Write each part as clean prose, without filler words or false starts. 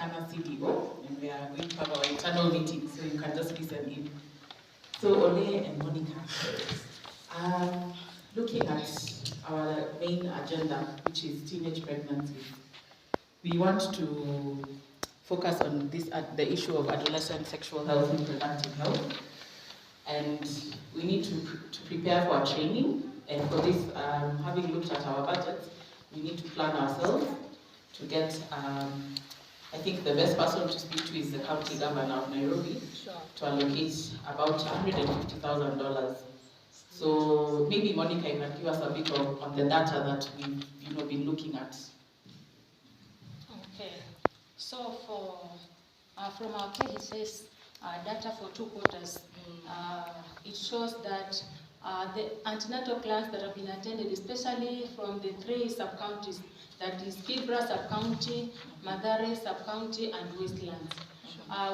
China CDO, and we are going to have our internal meeting, so you can just listen in. So Ole and Monica, looking at our main agenda, which is teenage pregnancy, we want to focus on this the issue of adolescent sexual health and reproductive health, and we need to prepare for training. And for this, having looked at our budget, we need to plan ourselves to get. I think the best person to speak to is the county governor of Nairobi, to allocate about $150,000. So maybe Monica, you can give us a bit on the data that we've been looking at. Okay. So from our KHS data for 2 quarters, it shows that the antenatal class that have been attended, especially from the 3 sub-counties, that is Kibra sub-county, Mathare sub-county, and Westlands.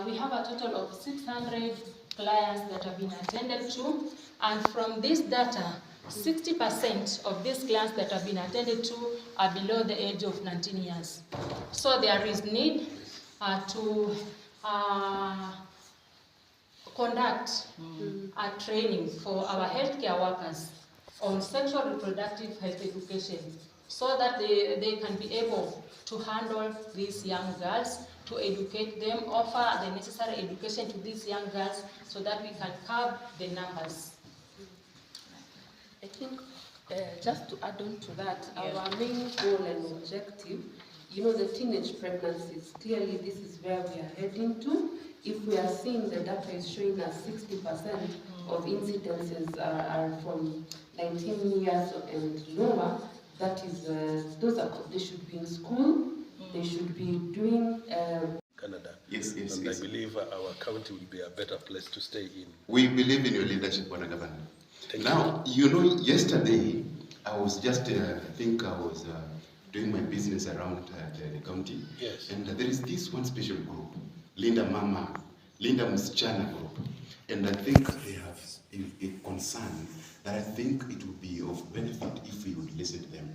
We have a total of 600 clients that have been attended to, and from this data, 60% of these clients that have been attended to are below the age of 19 years. So there is need to conduct a training for our healthcare workers on sexual reproductive health education, so that they can be able to handle these young girls, to educate them, offer the necessary education to these young girls, so that we can curb the numbers. I think just to add on to that, our main goal and objective, the teenage pregnancies, clearly this is where we are heading to. If we are seeing the data is showing us 60% of incidences are from 19 years and lower, that is, they should be in school, they should be doing... Canada. Yes. I believe our county will be a better place to stay in. We believe in your leadership, Honorable Governor. Now, yesterday, I was just, doing my business around the county. Yes. And there is this one special group, Linda Msichana group. And I think they have a concern that I think it would be of benefit if we would listen to them.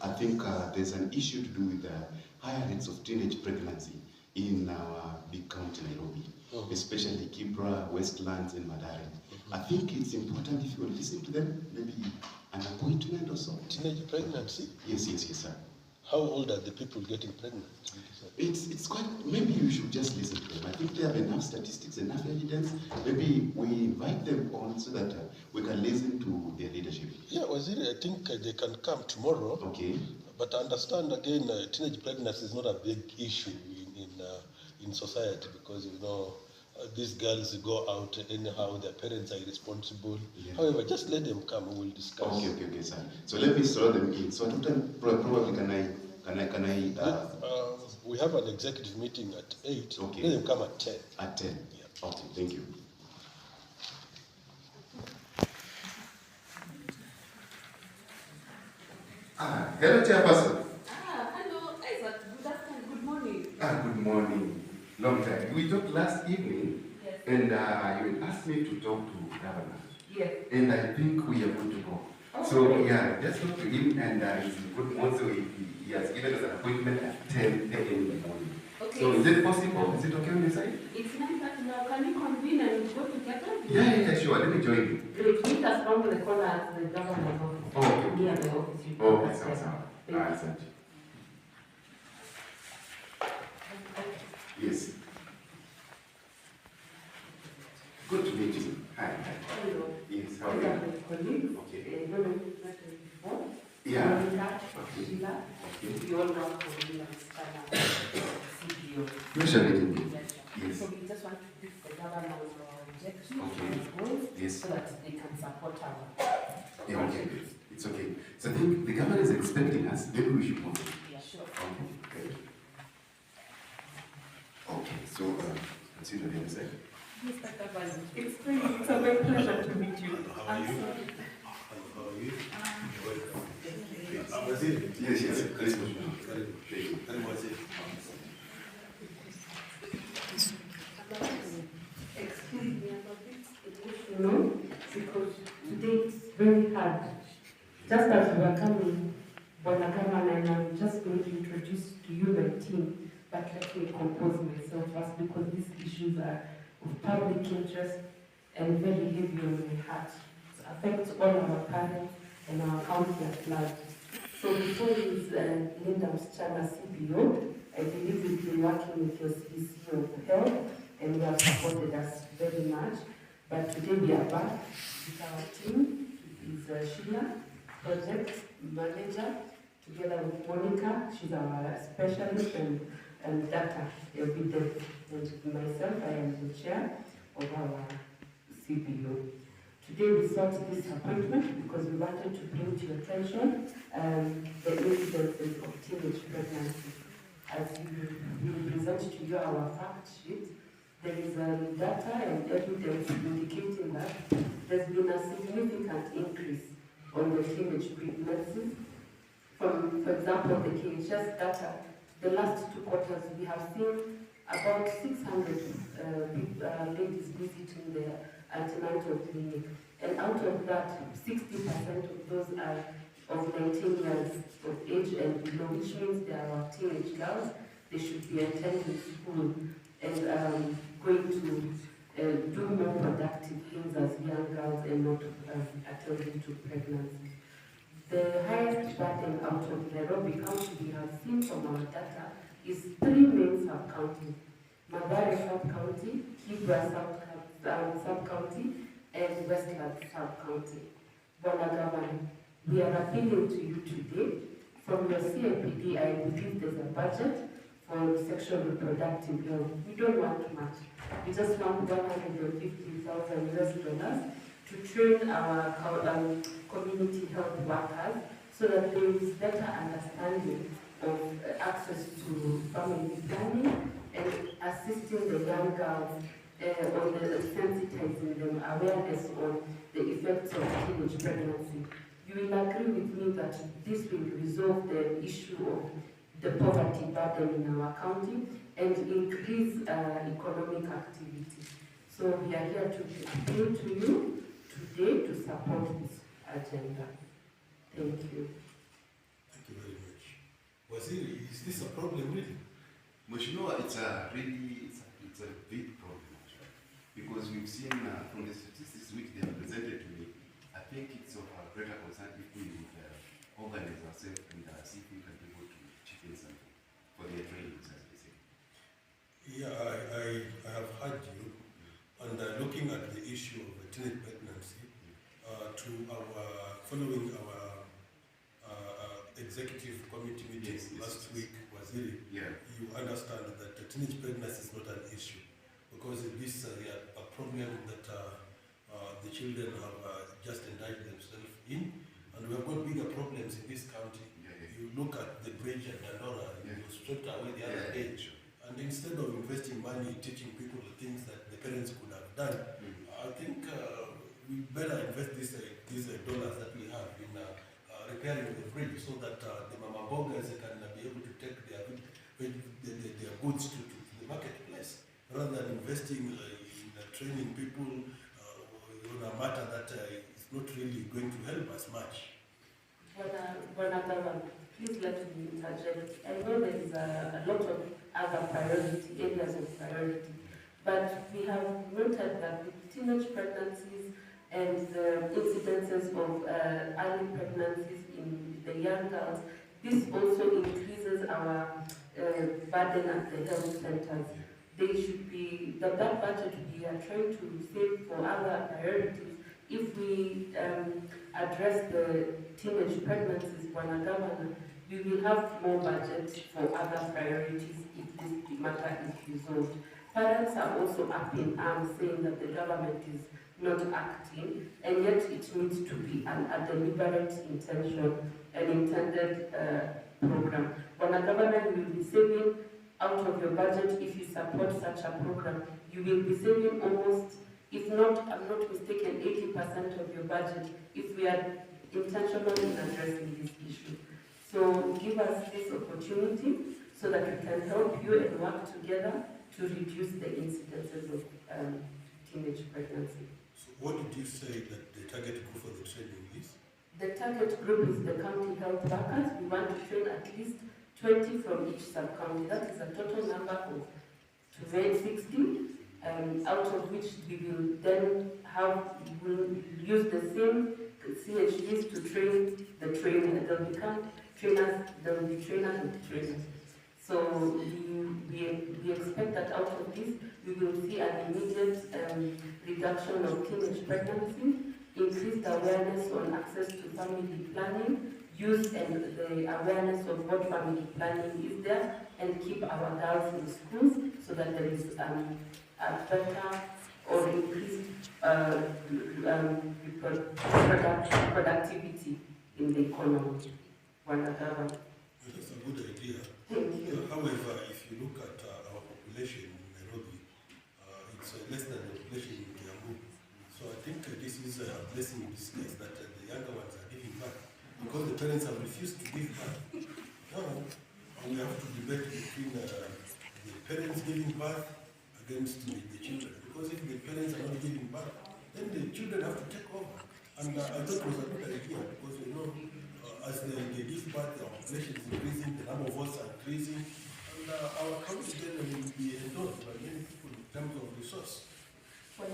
I think there's an issue to do with the higher rates of teenage pregnancy in our big county, Nairobi, especially Kibra, Westlands, and Mathare. I think it's important if you will listen to them, maybe an appointment or so. Teenage pregnancy? Yes, sir. How old are the people getting pregnant? It's quite, maybe you should just listen to them. I think they have enough statistics, enough evidence. Maybe we invite them on so that we can listen to their leadership. Yeah, Waziri, I think they can come tomorrow. Okay. But understand again, teenage pregnancy is not a big issue in society, because these girls go out anyhow, their parents are irresponsible. Yeah. However, just let them come, we will discuss. Okay, sir. So let me throw them in. So at what time probably can I we have an executive meeting at 8. Okay. Let them come at 10. At 10? Yeah. Okay, thank you. Hello, Chairperson. Hello, Isaac. Good morning. Good morning. Long time. We talked last evening, yes. And you asked me to talk to Governor. Yes. And I think we are good to go. Okay. So, just talk to him, and he's good. Also, he has given us an appointment at 10 a.m. in the morning. Okay. So, is it possible? Is it okay on your side? It's 9:30 now. Can we convene and go together? Yeah, sure. Let me join you. Great. Meet us round the corner at the governor's office. Oh, okay. Near the office. Okay, sounds. Yes. Good to meet you. Hi. Hello. Yes, how are you? Colleagues. Okay. I don't know if you've met them before. Yeah. Okay. We all work for Linda Msichana, CPO. Pleasure meeting you. Yes. So we just want to give the governor our objectives Okay. and goals, Yes. so that they can support our. Yeah, okay. It's okay. So I think the government is expecting us. Maybe we should move. Yeah, sure. Okay, good. Okay, so consider the other side. Mr. Governor, it's a very pleasure to meet you. How are you? How are you? Welcome. Yes. Please move. Thank you. Excuse me, I'm a bit emotional because today it's very hard. Just as we were coming, and I'm just going to introduce to you my team, but let me compose myself first because these issues are of public interest and very heavy on my heart. It affects all our parents and our county at large. So before is Linda Msichana, CBO, I believe we've been working with your CBC of Health and you have supported us very much. But today we are back with our team. It is Sheila, project manager, together with Monica. She's our specialist and data evidence. And myself, I am the chair of our CBO. Today we sought this appointment because we wanted to bring to your attention the incidences of teenage pregnancy. As we present to you our fact sheet, there is data and evidence indicating that there's been a significant increase on the teenage pregnancies. For example, the KHS data, the last 2 quarters, we have seen about 600 ladies visiting the antenatal clinic. And out of that, 60% of those are of 19 years of age and below, which means they are teenage girls. They should be attending school and going to do more productive things as young girls and not attending to pregnancy. The highest burden out of Nairobi County we have seen from our data is 3 main sub-counties: Mathare sub-county, Kibra sub-county, and Westland sub-county. Bwana Governor, we are appealing to you today. From your CIPD, I believe there's a budget for sexual reproductive health. We don't want much. We just want $150,000 to train our community health workers so that there is better understanding of access to family planning and assisting the young girls on the sensitizing them, awareness on the effects of teenage pregnancy. You will agree with me that this will resolve the issue of the poverty burden in our county and increase economic activity. So we are here to appeal to you today to support this agenda. Thank you. Thank you very much. Waziri, is this a problem really? Mheshimiwa, it's a big problem actually, because we've seen from the statistics which they have presented to me, I think it's of a greater concern if we would organize ourselves and see if we can be able to chip in something for their trainings, as they say. Yeah, I have heard you, and looking at the issue of teenage pregnancy, following our executive committee meeting last week, Waziri, you understand that teenage pregnancy is not an issue because this is a problem that the children have just indulged themselves in, and we have got bigger problems in this county. You look at the bridge at Dandora, you stripped away the other day, and instead of investing money teaching people the things that the parents could have done, I think we better invest these dollars that we have in repairing the bridge so that the mama boggers can be able to take their goods to the marketplace, rather than investing in training people on a matter that is not really going to help us much. Please let me interject. I know there is a lot of other areas of priority, but we have noted that with teenage pregnancies and the incidences of early pregnancies in the young girls, this also increases our burden at the health centers. They should be, that budget we are trying to save for other priorities. If we address the teenage pregnancies, Bwana Governor, we will have more budget for other priorities if this matter is resolved. Parents are also up in arms saying that the government is not acting, and yet it needs to be a deliberate intention, an intended program. Bwana Governor, you will be saving out of your budget if you support such a program. You will be saving almost, if not, I'm not mistaken, 80% of your budget if we are intentionally addressing this issue. So give us this opportunity so that we can help you and work together to reduce the incidences of teenage pregnancy. So what did you say that the target group for the training is? The target group is the county health workers. We want to train at least 20 from each sub-county. That is a total number of 60, out of which we will then we'll use the same CHVs to train the trainer. They'll become trainers, they'll be trainers and trainers. So we expect that out of this, we will see an immediate reduction of teenage pregnancy, increased awareness on access to family planning, use and the awareness of what family planning is there, and keep our girls in schools so that there is a better or increased productivity in the economy. That's a good idea. Thank you. However, if you look at our population in Nairobi, it's less than the population in Kiambu. So I think this is a blessing in disguise that the younger ones are giving back because the parents have refused to give back. Now, we have to debate between the parents giving back against the children. Because if the parents are not giving back, then the children have to take over. And I thought it was a good idea because, you know, as they give back, our population is increasing, the number of votes are increasing, and our country then will be endorsed by many people in terms of resource. Well,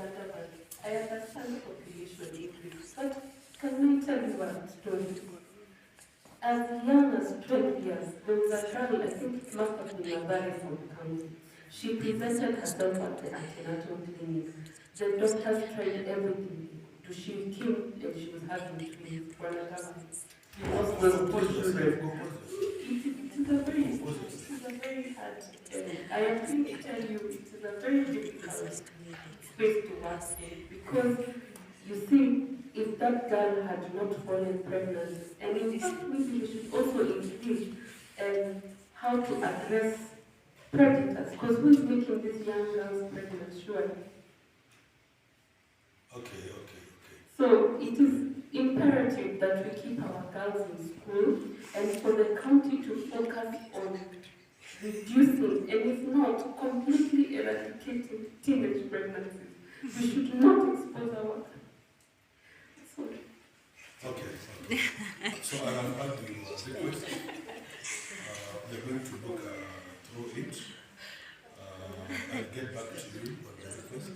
I understand population increase, but can I tell you one story? As young as 12 years, there was a girl, I think it must have been a very from the county. She presented herself at the antenatal clinic. The doctors tried everything. She came and she was having twins. It is a very hard, I am going to tell you, it is a very difficult space to work in because you see, if that girl had not fallen pregnant, and in fact, maybe we should also include how to address predators, because who is making these young girls pregnant, surely? Okay. So it is imperative that we keep our girls in school and for the county to focus on reducing, and if not, completely eradicating teenage pregnancies. We should not expose our girls. Okay. So I have had the request. We are going to look through it. I'll get back to you on the request.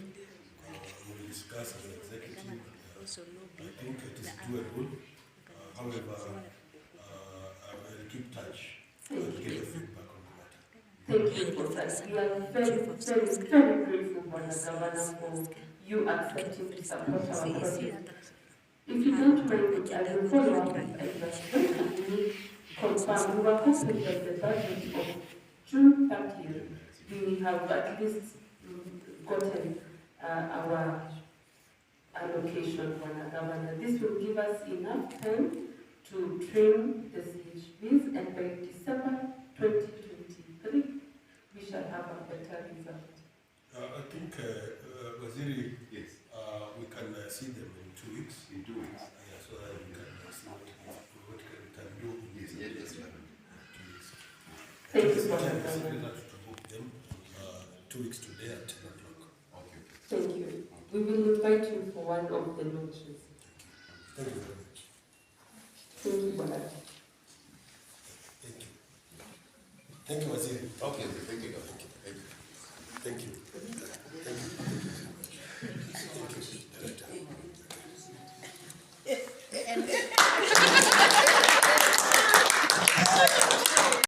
We will discuss as an executive. I think it is doable. However, I will keep touch and get your feedback on the matter. Thank you for that. We are very, very, very grateful, Governor, for you accepting to support our project. If you don't mind, I will follow up with Edward. When can we confirm? We were hoping that the budget of June 30th, we have at least gotten our allocation for the governor. This will give us enough time to train the CHVs, and by December 2023, we shall have a better result. I think, Waziri, yes. We can see them in 2 weeks. In 2 weeks. Yeah, so that we can see what we can do in Yes, 2 weeks. Thank you for that. that. To book them 2 weeks today at 10 o'clock. Okay. Thank you. We will invite you for one of the launches. Thank you very much. Thank you, Bola. Thank you. Thank you, Waziri. Okay, thank you. Thank you.